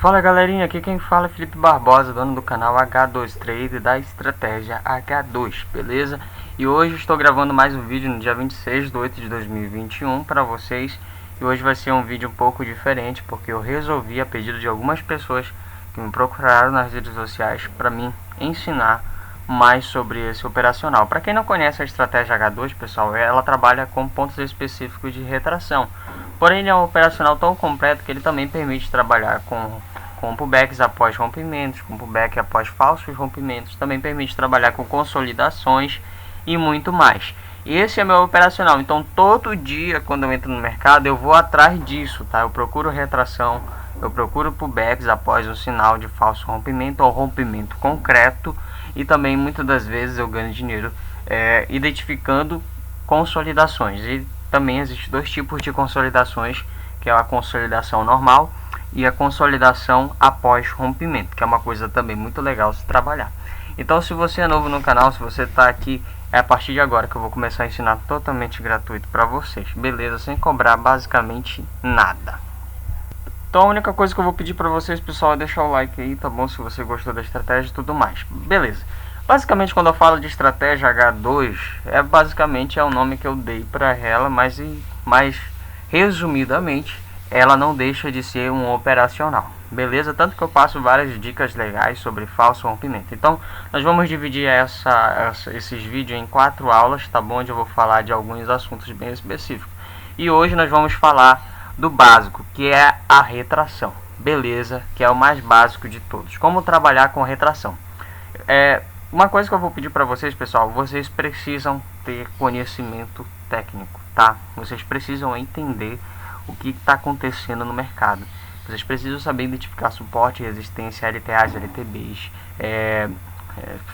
Fala galerinha, aqui quem fala é Felipe Barbosa, dono do canal H2 Trade da estratégia H2, beleza? E hoje estou gravando mais um vídeo no dia 26/8/2021 para vocês. E hoje vai ser um vídeo um pouco diferente, porque eu resolvi, a pedido de algumas pessoas que me procuraram nas redes sociais, para mim ensinar mais sobre esse operacional. Para quem não conhece a estratégia H2, pessoal, ela trabalha com pontos específicos de retração. Porém, ele é um operacional tão completo que ele também permite trabalhar com pullbacks após rompimentos, com pullback após falsos rompimentos, também permite trabalhar com consolidações e muito mais. Esse é meu operacional, então todo dia quando eu entro no mercado eu vou atrás disso, tá? Eu procuro retração, eu procuro pullbacks após um sinal de falso rompimento ou rompimento concreto, e também muitas das vezes eu ganho dinheiro identificando consolidações. E também existem dois tipos de consolidações, que é a consolidação normal e a consolidação após rompimento, que é uma coisa também muito legal se trabalhar. Então, se você é novo no canal, se você está aqui, é a partir de agora que eu vou começar a ensinar totalmente gratuito para vocês, beleza? Sem cobrar basicamente nada. Então a única coisa que eu vou pedir para vocês, pessoal, é deixar o like aí, tá bom? Se você gostou da estratégia e tudo mais, beleza? Basicamente, quando eu falo de estratégia H2, basicamente é o nome que eu dei para ela, mas resumidamente, ela não deixa de ser um operacional, beleza? Tanto que eu passo várias dicas legais sobre falso rompimento. Então, nós vamos dividir esses vídeos em 4 aulas, tá bom? Onde eu vou falar de alguns assuntos bem específicos. E hoje nós vamos falar do básico, que é a retração, beleza? Que é o mais básico de todos. Como trabalhar com retração. Uma coisa que eu vou pedir para vocês, pessoal, vocês precisam ter conhecimento técnico, tá? Vocês precisam entender o que está acontecendo no mercado. Vocês precisam saber identificar suporte, resistência, LTAs, LTBs,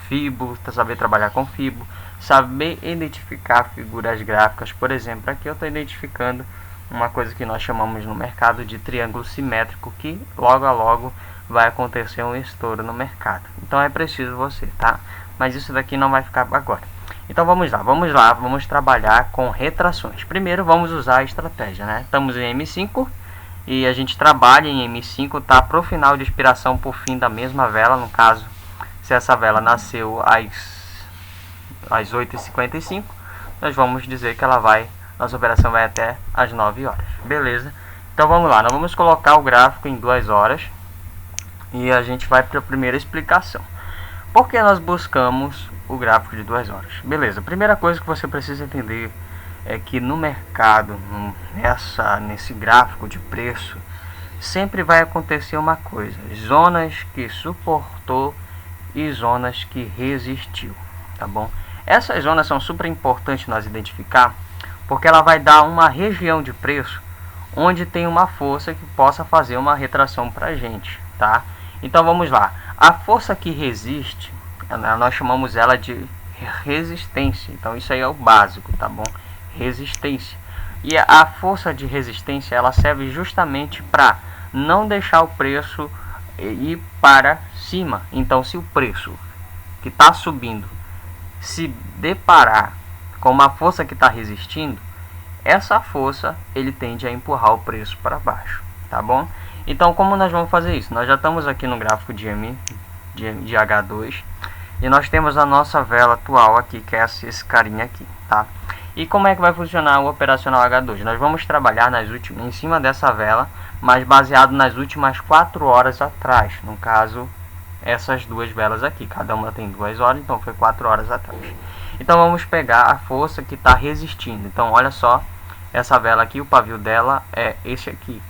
FIBO, saber trabalhar com FIBO, saber identificar figuras gráficas. Por exemplo, aqui eu estou identificando uma coisa que nós chamamos no mercado de triângulo simétrico, que logo a logo vai acontecer um estouro no mercado. Então é preciso você, tá? Mas isso daqui não vai ficar agora. Então vamos lá, vamos trabalhar com retrações. Primeiro vamos usar a estratégia, né? Estamos em M5 e a gente trabalha em M5, tá? Para o final de expiração por fim da mesma vela, no caso, se essa vela nasceu às 8h55, nós vamos dizer que nossa operação vai até às 9 horas, beleza? Então vamos lá, nós vamos colocar o gráfico em 2 horas e a gente vai para a primeira explicação. Por que nós buscamos o gráfico de 2 horas? Beleza, a primeira coisa que você precisa entender é que no mercado, nesse gráfico de preço, sempre vai acontecer uma coisa: zonas que suportou e zonas que resistiu, tá bom? Essas zonas são super importantes nós identificar, porque ela vai dar uma região de preço onde tem uma força que possa fazer uma retração para a gente, tá? Então vamos lá, a força que resiste, nós chamamos ela de resistência. Então isso aí é o básico, tá bom? Resistência. E a força de resistência, ela serve justamente para não deixar o preço ir para cima. Então se o preço que está subindo se deparar com uma força que está resistindo, essa força ele tende a empurrar o preço para baixo, tá bom? Então como nós vamos fazer isso? Nós já estamos aqui no gráfico de H2 e nós temos a nossa vela atual aqui, que é esse carinha aqui, tá? E como é que vai funcionar o operacional H2? Nós vamos trabalhar em cima dessa vela, mas baseado nas últimas 4 horas atrás. No caso, essas duas velas aqui, cada uma tem 2 horas, então foi 4 horas atrás. Então vamos pegar a força que está resistindo. Então olha só, essa vela aqui, o pavio dela é esse aqui.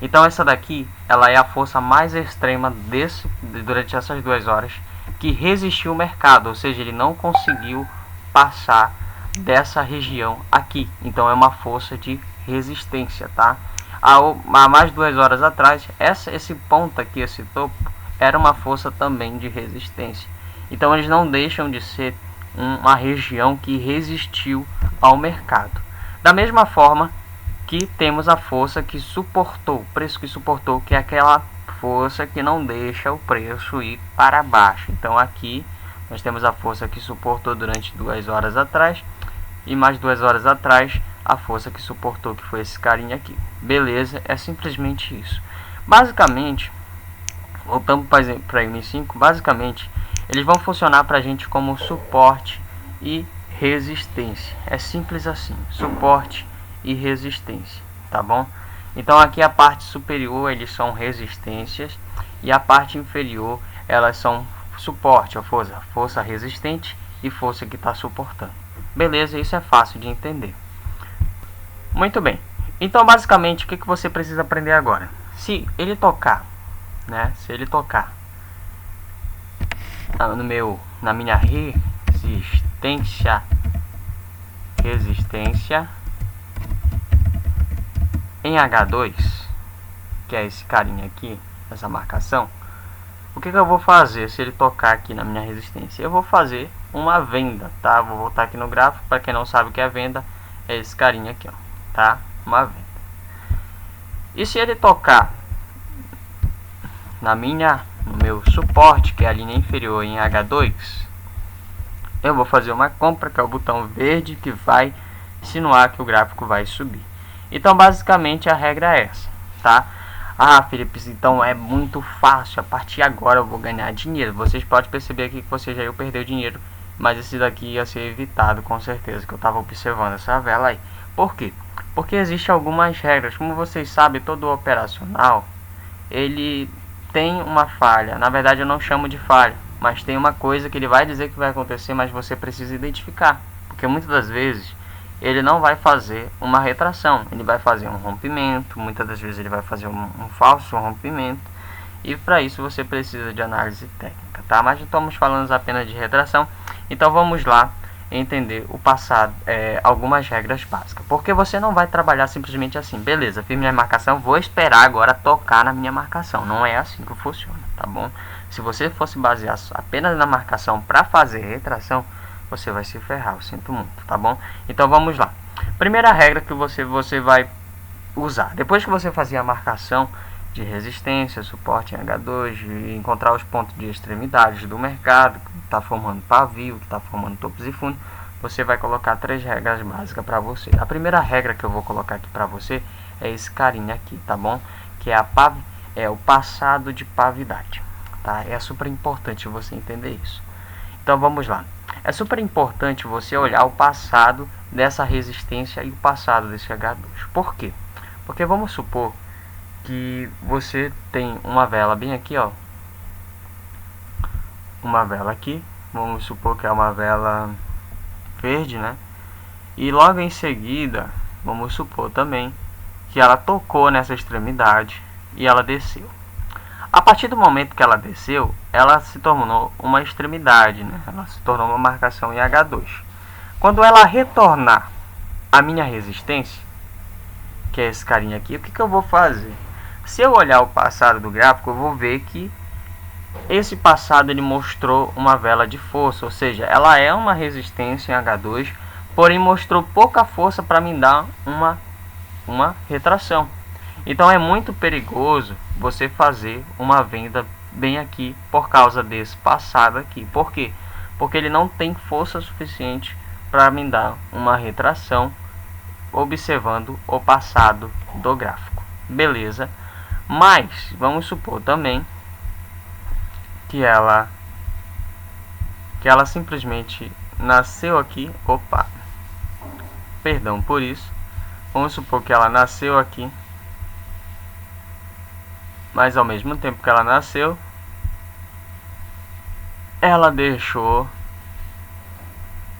Então essa daqui, ela é a força mais extrema durante essas 2 horas que resistiu o mercado, ou seja, ele não conseguiu passar dessa região aqui. Então é uma força de resistência, tá? Há mais 2 horas atrás, esse ponto aqui, esse topo, era uma força também de resistência. Então eles não deixam de ser uma região que resistiu ao mercado. Da mesma forma que temos a força que suportou, o preço que suportou, que é aquela força que não deixa o preço ir para baixo. Então aqui nós temos a força que suportou durante 2 horas atrás, e mais 2 horas atrás a força que suportou, que foi esse carinha aqui. Beleza, é simplesmente isso. Basicamente, voltamos para M5, basicamente eles vão funcionar para a gente como suporte e resistência. É simples assim, suporte e resistência, tá bom? Então aqui a parte superior eles são resistências e a parte inferior elas são suporte, ou força resistente e força que está suportando. Beleza, isso é fácil de entender. Muito bem, então basicamente o que você precisa aprender agora? Se ele tocar, né? Se ele tocar na minha resistência em H2, que é esse carinha aqui, essa marcação, o que eu vou fazer se ele tocar aqui na minha resistência? Eu vou fazer uma venda, tá? Vou voltar aqui no gráfico, para quem não sabe o que é venda, é esse carinha aqui, ó, tá? Uma venda. E se ele tocar no meu suporte, que é a linha inferior em H2, eu vou fazer uma compra, que é o botão verde, que vai insinuar que o gráfico vai subir. Então basicamente a regra é essa, tá? Ah, Felipe, então é muito fácil, a partir de agora eu vou ganhar dinheiro. Vocês podem perceber aqui que você já ia perder dinheiro, mas esse daqui ia ser evitado com certeza, que eu estava observando essa vela aí. Por quê? Porque existem algumas regras, como vocês sabem, todo operacional, ele tem uma falha. Na verdade eu não chamo de falha, mas tem uma coisa que ele vai dizer que vai acontecer, mas você precisa identificar, porque muitas das vezes ele não vai fazer uma retração, ele vai fazer um rompimento, muitas das vezes ele vai fazer um falso rompimento, e para isso você precisa de análise técnica, tá? Mas estamos falando apenas de retração, então vamos lá entender o passado, algumas regras básicas, porque você não vai trabalhar simplesmente assim, beleza, fiz minha marcação, vou esperar agora tocar na minha marcação. Não é assim que funciona, tá bom? Se você fosse basear apenas na marcação para fazer retração, você vai se ferrar, eu sinto muito, tá bom? Então vamos lá. Primeira regra que você vai usar, depois que você fazer a marcação de resistência, suporte em H2, e encontrar os pontos de extremidades do mercado, que está formando pavio, que está formando topos e fundos, você vai colocar 3 regras básicas para você. A primeira regra que eu vou colocar aqui para você é esse carinha aqui, tá bom? Que é o passado de pavidade, tá? É super importante você entender isso. Então vamos lá. É super importante você olhar o passado dessa resistência e o passado desse H2. Por quê? Porque vamos supor que você tem uma vela bem aqui, ó. Uma vela aqui. Vamos supor que é uma vela verde, né? E logo em seguida, vamos supor também que ela tocou nessa extremidade e ela desceu. A partir do momento que ela desceu, ela se tornou uma extremidade, né? Ela se tornou uma marcação em H2. Quando ela retornar a minha resistência, que é esse carinha aqui, o que eu vou fazer? Se eu olhar o passado do gráfico, eu vou ver que esse passado ele mostrou uma vela de força, ou seja, ela é uma resistência em H2, porém mostrou pouca força para me dar uma retração. Então é muito perigoso você fazer uma venda bem aqui por causa desse passado aqui. Por quê? Porque ele não tem força suficiente para me dar uma retração observando o passado do gráfico. Beleza? Mas vamos supor também que ela simplesmente nasceu aqui. Opa! Perdão por isso. Vamos supor que ela nasceu aqui, mas ao mesmo tempo que ela nasceu, ela deixou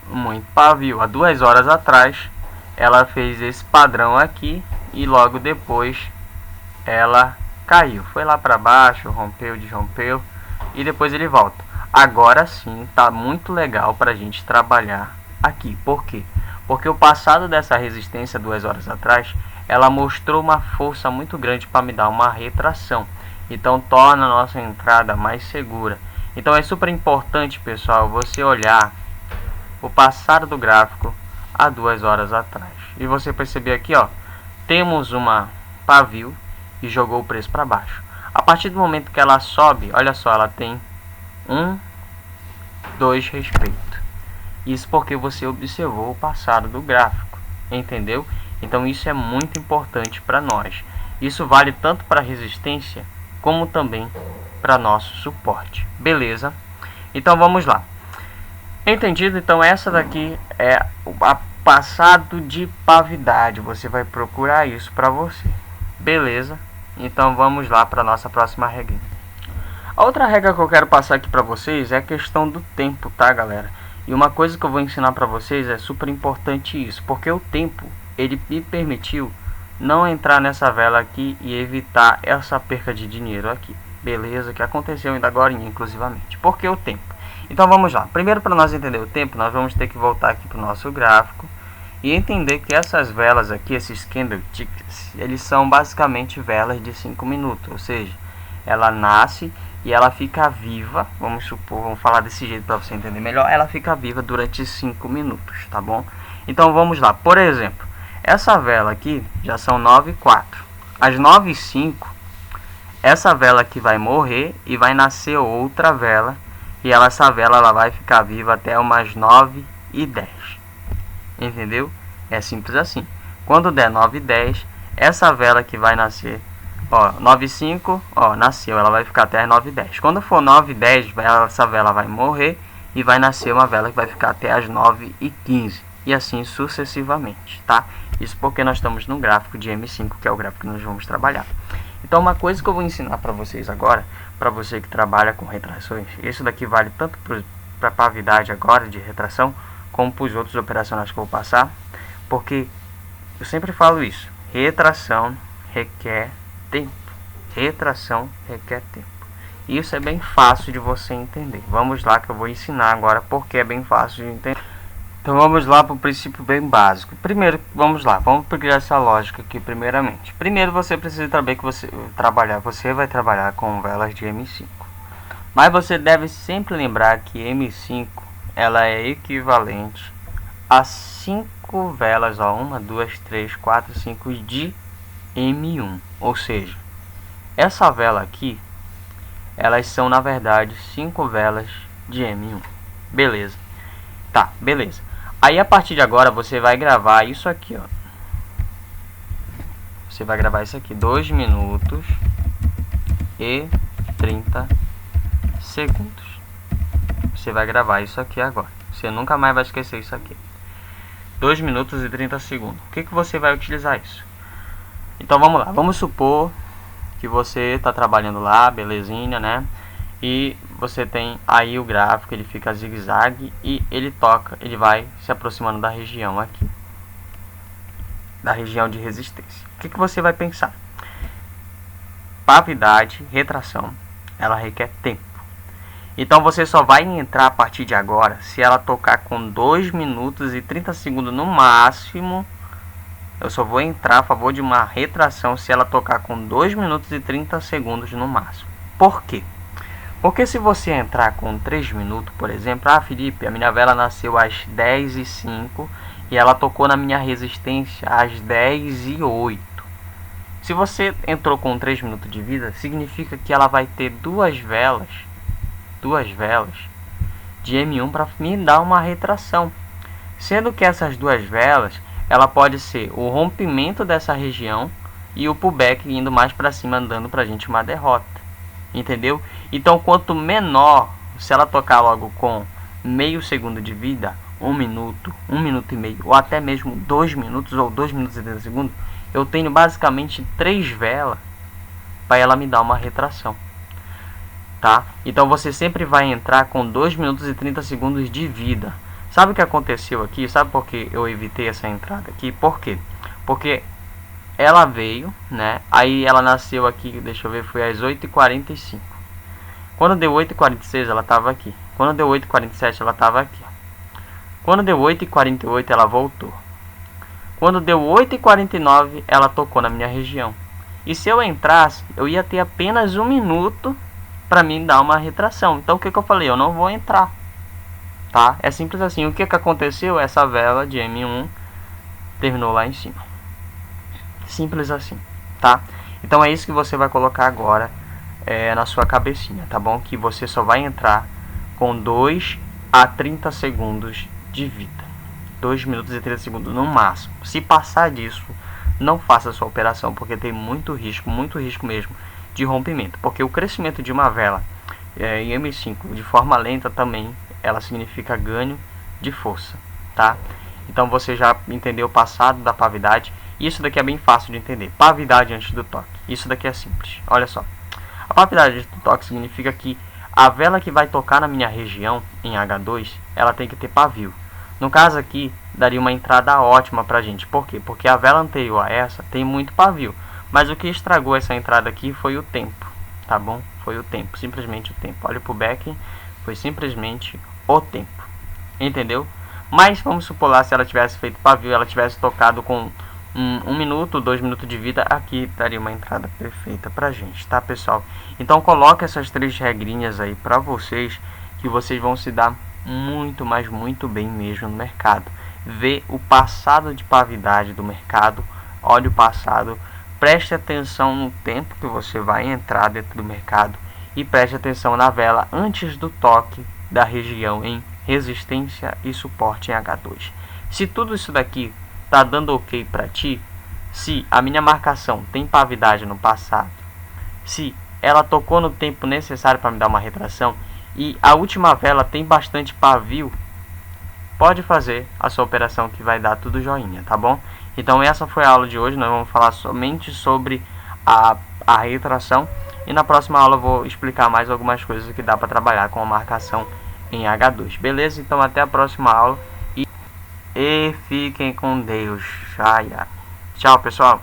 muito pavio. Há 2 horas atrás ela fez esse padrão aqui e logo depois ela caiu, foi lá para baixo, rompeu, desrompeu e depois ele volta. Agora sim tá muito legal para a gente trabalhar aqui. Por quê? Porque o passado dessa resistência 2 horas atrás, ela mostrou uma força muito grande para me dar uma retração. Então torna a nossa entrada mais segura. Então é super importante, pessoal, você olhar o passado do gráfico há 2 horas atrás. E você perceber aqui, ó, temos uma pavio e jogou o preço para baixo. A partir do momento que ela sobe, olha só, ela tem 1, 2 respeito. Isso porque você observou o passado do gráfico, entendeu? Então isso é muito importante para nós. Isso vale tanto para resistência como também para nosso suporte. Beleza? Então vamos lá. Entendido? Então essa daqui é a passado de pavidade. Você vai procurar isso para você. Beleza? Então vamos lá para nossa próxima regra. A outra regra que eu quero passar aqui para vocês é a questão do tempo, tá, galera? E uma coisa que eu vou ensinar para vocês é super importante isso, porque o tempo, ele me permitiu não entrar nessa vela aqui e evitar essa perca de dinheiro aqui. Beleza? Que aconteceu ainda agora, inclusivamente. Por que o tempo? Então vamos lá. Primeiro, para nós entender o tempo, nós vamos ter que voltar aqui para o nosso gráfico e entender que essas velas aqui, esses candlesticks, eles são basicamente velas de 5 minutos, ou seja, ela nasce e ela fica viva, vamos supor, vamos falar desse jeito para você entender melhor, ela fica viva durante 5 minutos, tá bom? Então vamos lá, por exemplo, essa vela aqui já são 9h04, às 9h05, essa vela aqui vai morrer e vai nascer outra vela, e essa vela ela vai ficar viva até umas 9h10. Entendeu? É simples assim. Quando der 9h10, essa vela que vai nascer, ó, 9h05, ó, nasceu, ela vai ficar até 9h10. Quando for 9h10, essa vela vai morrer e vai nascer uma vela que vai ficar até as 9h15 e assim sucessivamente, tá? Isso porque nós estamos no gráfico de M5, que é o gráfico que nós vamos trabalhar. Então uma coisa que eu vou ensinar para vocês agora, para você que trabalha com retrações, isso daqui vale tanto para a pavidade agora de retração, como para os outros operacionais que eu vou passar, porque eu sempre falo isso, retração requer tempo, retração requer tempo. Isso é bem fácil de você entender. Vamos lá que eu vou ensinar agora porque é bem fácil de entender. Então vamos lá para o princípio bem básico. Primeiro, vamos lá, vamos pegar essa lógica aqui primeiramente. Primeiro você precisa saber que você vai trabalhar com velas de M5. Mas você deve sempre lembrar que M5 ela é equivalente a 5 velas, ó, 1, 2, 3, 4, 5 de M1. Ou seja, essa vela aqui, elas são na verdade 5 velas de M1. Beleza? Tá, beleza. Aí a partir de agora você vai gravar isso aqui, ó. Você vai gravar isso aqui, 2 minutos e 30 segundos. Você vai gravar isso aqui agora. Você nunca mais vai esquecer isso aqui. 2 minutos e 30 segundos. O que você vai utilizar isso? Então vamos lá. Vamos supor que você está trabalhando lá, belezinha, né? E você tem aí o gráfico, ele fica zigue-zague e ele vai se aproximando da região aqui. Da região de resistência. O que você vai pensar? Pavidade, retração, ela requer tempo. Então você só vai entrar a partir de agora se ela tocar com 2 minutos e 30 segundos no máximo. Eu só vou entrar a favor de uma retração se ela tocar com 2 minutos e 30 segundos no máximo. Por quê? Porque se você entrar com 3 minutos, por exemplo, Felipe, a minha vela nasceu às 10h05 e ela tocou na minha resistência às 10h08. Se você entrou com 3 minutos de vida, significa que ela vai ter duas velas de M1 para me dar uma retração, sendo que essas duas velas ela pode ser o rompimento dessa região e o pullback indo mais para cima, dando para a gente uma derrota, entendeu? Então quanto menor, se ela tocar logo com meio segundo de vida, 1 minuto, 1 minuto e meio, ou até mesmo 2 minutos ou 2 minutos e 30 segundos, eu tenho basicamente 3 velas para ela me dar uma retração. Tá? Então você sempre vai entrar com 2 minutos e 30 segundos de vida. Sabe o que aconteceu aqui? Sabe por que eu evitei essa entrada aqui? Por quê? Porque ela veio, né? Aí ela nasceu aqui, deixa eu ver, foi às 8h45. Quando deu 8h46 ela estava aqui. Quando deu 8h47 ela estava aqui. Quando deu 8h48 ela voltou. Quando deu 8h49 ela tocou na minha região. E se eu entrasse, eu ia ter apenas 1 minuto para mim dar uma retração. Então o que eu falei? Eu não vou entrar, tá? É simples assim. O que aconteceu? Essa vela de M1 terminou lá em cima. Simples assim, tá? Então é isso que você vai colocar agora na sua cabecinha, tá bom? Que você só vai entrar com 2 a 30 segundos de vida. 2 minutos e 30 segundos no máximo. Se passar disso, não faça a sua operação, porque tem muito risco mesmo de rompimento, porque o crescimento de uma vela em M5 de forma lenta também ela significa ganho de força, tá? Então você já entendeu o passado da pavidade. Isso daqui é bem fácil de entender. Pavidade antes do toque. Isso daqui é simples. Olha só. A pavidade antes do toque significa que a vela que vai tocar na minha região em H2, ela tem que ter pavio. No caso aqui, daria uma entrada ótima pra gente. Por quê? Porque a vela anterior a essa tem muito pavio. Mas o que estragou essa entrada aqui foi o tempo. Tá bom? Foi o tempo. Simplesmente o tempo. Olha pro back. Foi simplesmente o tempo. Entendeu? Mas vamos supor lá, se ela tivesse feito pavio, ela tivesse tocado com 1 minuto, 2 minutos de vida, aqui daria uma entrada perfeita pra gente, tá, pessoal? Então coloque essas 3 regrinhas aí pra vocês, que vocês vão se dar muito, mas muito bem mesmo no mercado. Vê o passado de pavidade do mercado, olhe o passado, preste atenção no tempo que você vai entrar dentro do mercado e preste atenção na vela antes do toque da região em resistência e suporte em H2. Se tudo isso daqui tá dando ok para ti, se a minha marcação tem pavidade no passado, se ela tocou no tempo necessário para me dar uma retração e a última vela tem bastante pavio, pode fazer a sua operação que vai dar tudo joinha, tá bom? Então essa foi a aula de hoje. Nós vamos falar somente sobre a retração e na próxima aula eu vou explicar mais algumas coisas que dá para trabalhar com a marcação em H2, beleza? Então até a próxima aula e fiquem com Deus. Tchau, pessoal.